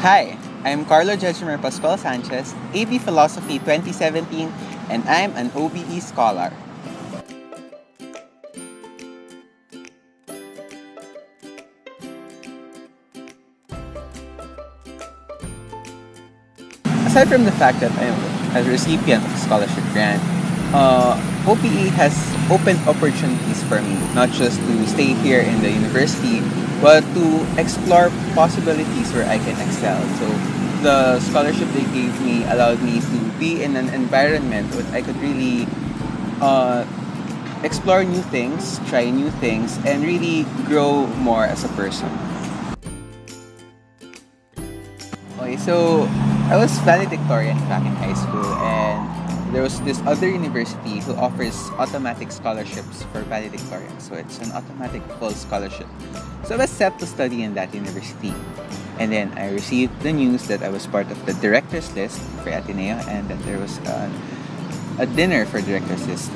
Hi, I'm Carlo Jejomar Pascual Sanchez, AB Philosophy 2017, and I'm an OBE scholar. Aside from the fact that I'm a recipient of a scholarship grant, OBE has opened opportunities for me, not just to stay here in the university, but to explore possibilities where I can excel. So the scholarship they gave me allowed me to be in an environment where I could really uh, explore new things, try new things, and really grow more as a person. Okay, so I was valedictorian back in high school, and there was this other university who offers automatic scholarships for valedictorians. So it's an automatic full scholarship. So I was set to study in that university. And then I received the news that I was part of the director's list for Ateneo, and that there was a dinner for director's list.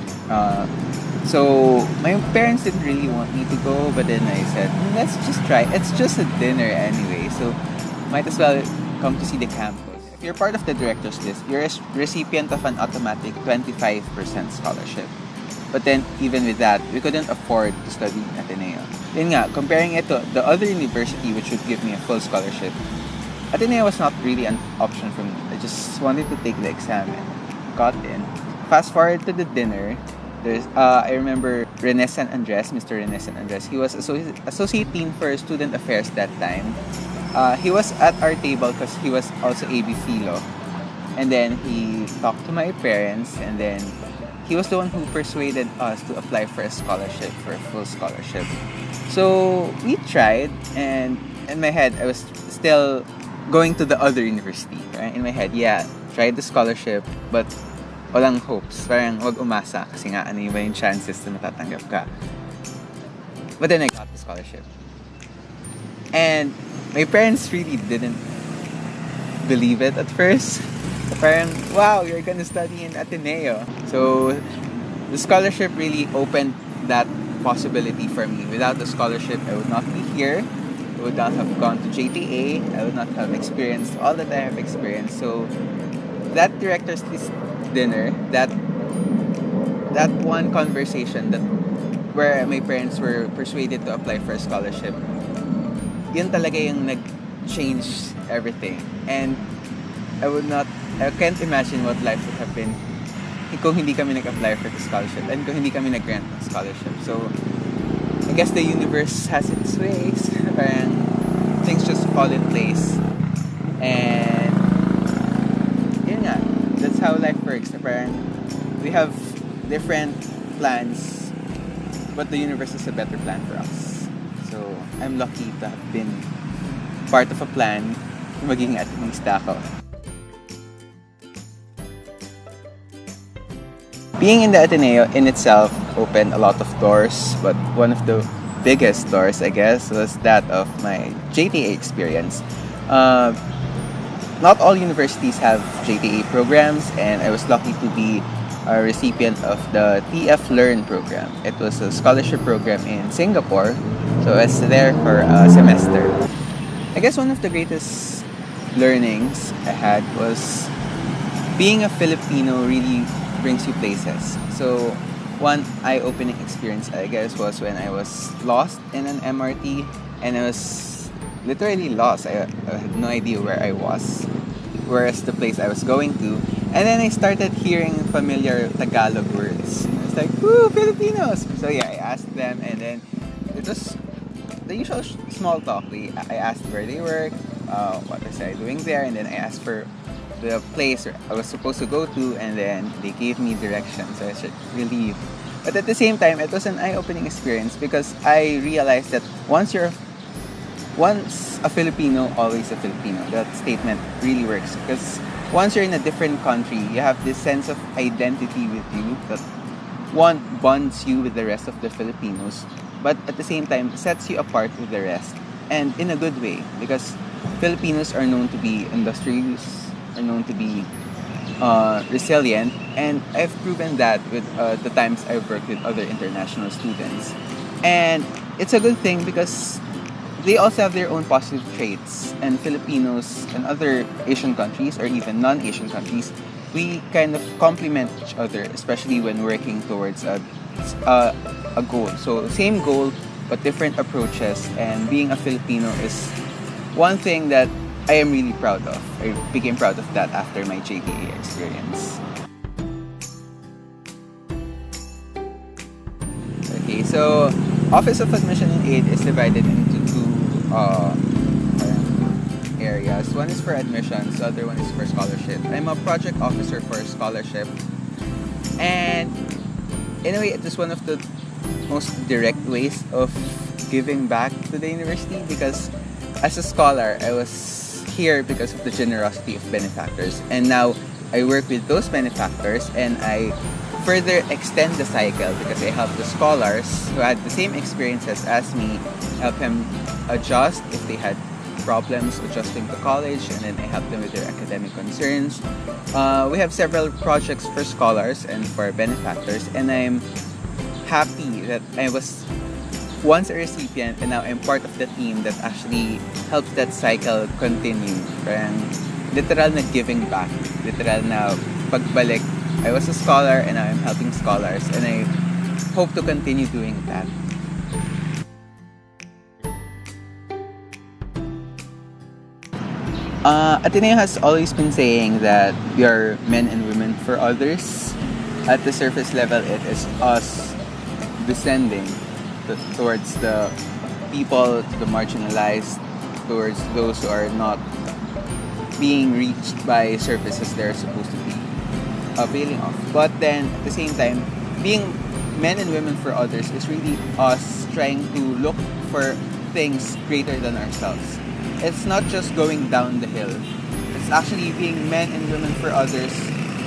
So my parents didn't really want me to go, but then I said, let's just try. It's just a dinner anyway, so might as well come to see the campus. If you're part of the director's list, you're a recipient of an automatic 25% scholarship. But then, even with that, we couldn't afford to study in Ateneo. Yun nga, comparing it to the other university which would give me a full scholarship, Ateneo was not really an option for me. I just wanted to take the exam and got in. Fast forward to the dinner, I remember Mr. Rene San Andres. He was associate dean for student affairs that time. He was at our table because he was also AB Philo. And then he talked to my parents, and then he was the one who persuaded us to apply for a scholarship, for a full scholarship. So we tried, and in my head, I was still going to the other university. Right? In my head, yeah, tried the scholarship, but walang hopes. Parang wag umasa kasi nga ano yung chances na matatanggap ka. But then I got the scholarship. And my parents really didn't believe it at first. Parang, wow, you're gonna study in Ateneo. So, the scholarship really opened that possibility for me. Without the scholarship, I would not be here. I would not have gone to JTA. I would not have experienced all that I have experienced. So, that director's list dinner, that one conversation where my parents were persuaded to apply for a scholarship, yun talaga yung nag-change everything. And I can't imagine what life would have been kung hindi kami nag-apply for the scholarship and kung hindi kami nag-grant ng scholarship. So, I guess the universe has its ways. Parang things just fall in place. And yun nga, that's how life works. Parang we have different plans, but the universe is a better plan for us. So, I'm lucky to have been part of a plan maging atinista ako. Being in the Ateneo in itself opened a lot of doors, but one of the biggest doors, I guess, was that of my JTA experience. Not all universities have JTA programs, and I was lucky to be a recipient of the TF Learn program. It was a scholarship program in Singapore, so I was there for a semester. I guess one of the greatest learnings I had was being a Filipino really brings you places. So one eye-opening experience, I guess, was when I was lost in an MRT, and I was literally lost. I had no idea where I was, whereas the place I was going to. And then I started hearing familiar Tagalog words. It's like, woo, Filipinos! So yeah, I asked them, and then it was the usual small talk. I asked where they work, what was I doing there, and then I asked for the place I was supposed to go to, and then they gave me directions, so I was relieved. But at the same time, it was an eye-opening experience because I realized that once a Filipino, always a Filipino. That statement really works because once you're in a different country, you have this sense of identity with you that one bonds you with the rest of the Filipinos, but at the same time sets you apart with the rest, and in a good way, because Filipinos are known to be industrious, are known to be resilient, and I've proven that with the times I've worked with other international students. And it's a good thing because they also have their own positive traits, and Filipinos and other Asian countries, or even non-Asian countries, we kind of complement each other, especially when working towards a goal. So same goal, but different approaches, and being a Filipino is one thing that I am really proud of. I became proud of that after my JKA experience. Okay, so Office of Admission and Aid is divided into two areas. One is for admissions, the other one is for scholarship. I'm a project officer for scholarship, and in a way, it is one of the most direct ways of giving back to the university, because as a scholar, I was here because of the generosity of benefactors, and now I work with those benefactors and I further extend the cycle because I help the scholars who had the same experiences as me, help them adjust if they had problems adjusting to college, and then I help them with their academic concerns. We have several projects for scholars and for benefactors, and I'm happy that I was once a recipient and now I'm part of the team that actually helps that cycle continue. And literal na giving back, literal na pagbalik. I was a scholar and now I'm helping scholars, and I hope to continue doing that. Ateneo has always been saying that we are men and women for others. At the surface level, it is us descending towards the people, the marginalized, towards those who are not being reached by services they're supposed to be availing of. But then, at the same time, being men and women for others is really us trying to look for things greater than ourselves. It's not just going down the hill. It's actually being men and women for others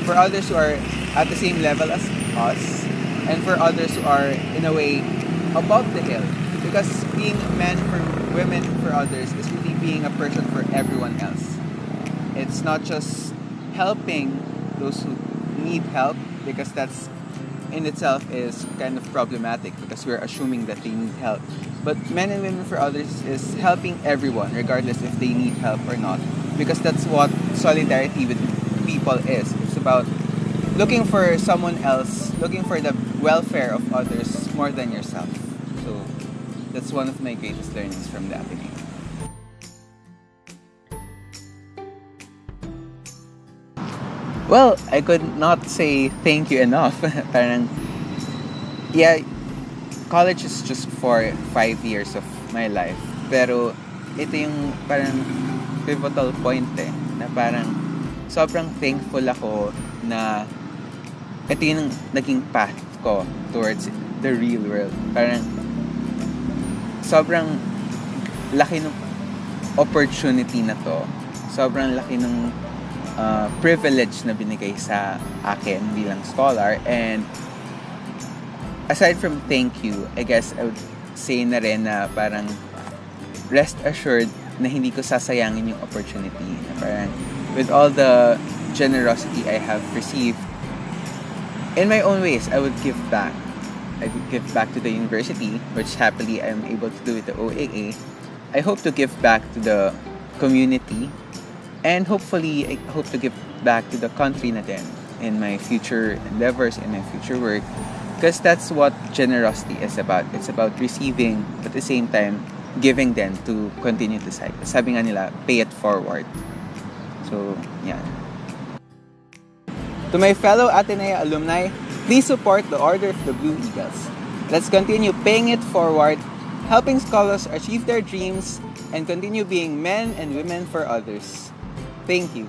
who are at the same level as us, and for others who are, in a way, above the hill. Because being men for women for others is really being a person for everyone else. It's not just helping those who need help, because that's in itself is kind of problematic because we're assuming that they need help. But men and women for others is helping everyone regardless if they need help or not, because that's what solidarity with people is. It's about looking for someone else, looking for the welfare of others more than yourself. So that's one of my greatest learnings from the Ateneo. Well, I could not say thank you enough. Parang, yeah, college is just for 5 years of my life. Pero ito yung parang pivotal point na parang sobrang thankful ako na ito yung naging path ko towards the real world. Parang sobrang laki ng opportunity na to. Sobrang laki ng privilege na binigay sa akin bilang scholar, and aside from thank you, I guess I would say na rin na parang rest assured na hindi ko sasayangin yung opportunity, na parang with all the generosity I have received in my own ways, I would give back. I would give back to the university, which happily I am able to do with the OAA. I hope to give back to the community, and hopefully, I hope to give back to the country na din in my future endeavors, in my future work. Because that's what generosity is about. It's about receiving, but at the same time, giving them to continue the cycle. Sabi nga nila, pay it forward. So, yeah. To my fellow Ateneo alumni, please support the Order of the Blue Eagles. Let's continue paying it forward, helping scholars achieve their dreams, and continue being men and women for others. Thank you.